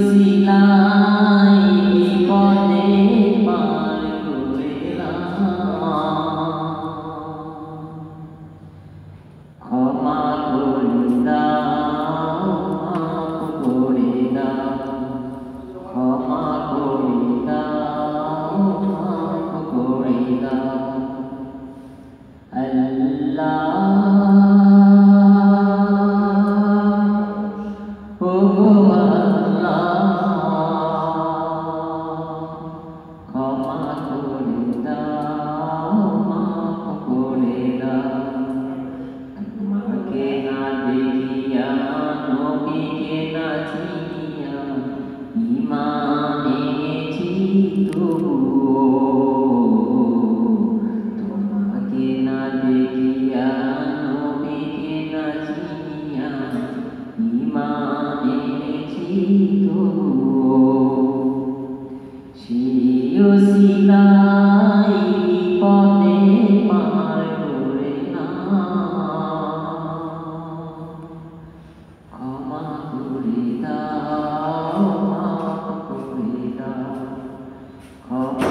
শিলাই বিপদে পার করে ক্ষমা করে দাও, মাফ করে দাও, ক্ষমা করে দাও, মাফ করে দাও। আল্লাহ ও আল্লাহ, ক্ষমা করে দাও, মাফ করে দাও। মাকে না দেখিয়া, নবীকে না চিনিয়া ঈমান এনেছি তবুও, তোমাকে না দেখিয়া, নবীকে না চিনিয়া ঈমান এনেছি তবুও। শিলাই বিপদে পার করে ক্ষমা করে দাও, মাফ করে দাও।